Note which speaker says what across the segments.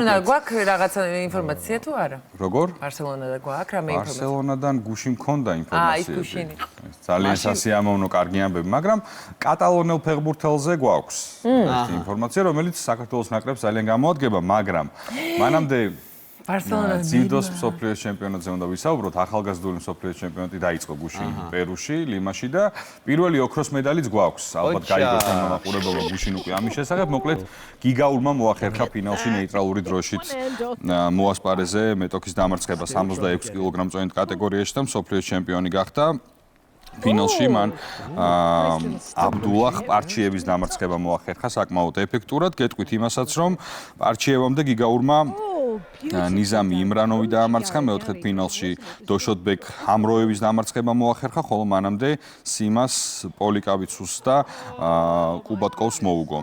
Speaker 1: გვაქვს რაღაცა ინფორმაცია თუ არა?
Speaker 2: როგორ?
Speaker 1: ბარსელონადან გვაქვს რამე ინფორმაცია?
Speaker 2: ბარსელონადან გუშინ მქონდა ინფორმაცია.
Speaker 1: ის გუშინ.
Speaker 2: ძალიან სასიამოვნო კარგი ამბები, მაგრამ კატალონელ ფეხბურთელზე გვაქვს ერთი ინფორმაცია, რომელიც საქართველოს ნაკრებს ძალიან გამოადგება, მაგრამ მანამდე ძიდოს მსოფლიოს ჩემპიონატზე უნდა ვისაუბროთ, ახალგაზრდული მსოფლიოს ჩემპიონატი დაიწყო გუშინ პერუში, ლიმაში და პირველი ოქროს მედალიც გვაქვს. ალბათ გაიგოთ ამ მაყურებელმა გუშინ უკვე ამის შესახებ. მოკლედ გიგაურმა მოახერხა ფინალში ნეიტრალური დროშით მოასპარეზე მეტოქის დამარცხება 66 კილოგრამ-წონით კატეგორიაში და მსოფლიოს ჩემპიონი გახდა. ფინალში მან აბდულაჰ პარჩიევის დამარცხება მოახერხა საკმაოდ ეფექტურად. გეტყვით იმასაც, რომ პარჩიევამდე გიგაურმა ნიზამი იმრანოვი დაამარცხა, მეოთხედ ფინალში დოშოტბეკ ჰამროევის დამარცხება მოახერხა, ხოლო მანამდე სიმას პოლიკავიცუს და კუბატკოვს მოუგო.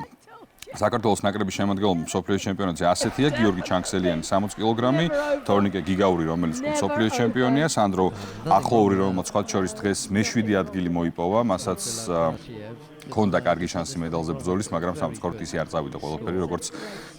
Speaker 2: საქართველოს ნაკრების შემადგენლობა მსოფლიოს ჩემპიონატზე ასეთია: გიორგი ჩანქსელიანი 60 კილოგრამი, თორნიკე გიგაური, რომელიც მსოფლიოს ჩემპიონია, სანდრო ახლოური, რომელმაც სხვა შორის დღეს მე-7 ადგილი მოიპოვა, მასაც ქონდა კარგი შანსი მედალზე ბრძოლის, მაგრამ სამწუხაროდ ისე არ წავიდა ყველაფერი, როგორც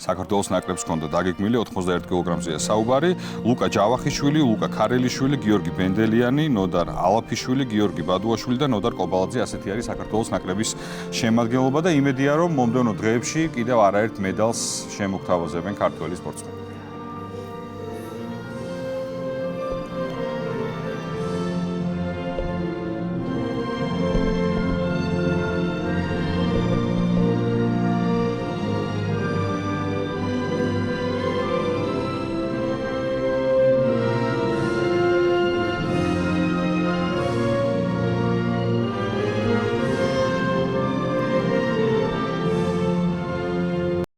Speaker 2: საქართველოს ნაკრებს ქონდა დაგეგმილი 91 კილოგრამზეა საუბარი. ლუკა ჯავახიშვილი, ლუკა ქარელიშვილი, გიორგი ბენდელიანი, ნოდარ ალაფიშვილი, გიორგი ბადუაშვილი და ნოდარ კობალაძე, ასეთი არის საქართველოს ნაკრების შემადგენლობა და იმედია, რომ მომდევნო დღეებში კიდევ არაერთ მედალს შემოგთავაზებენ ქართველი სპორტსმენები.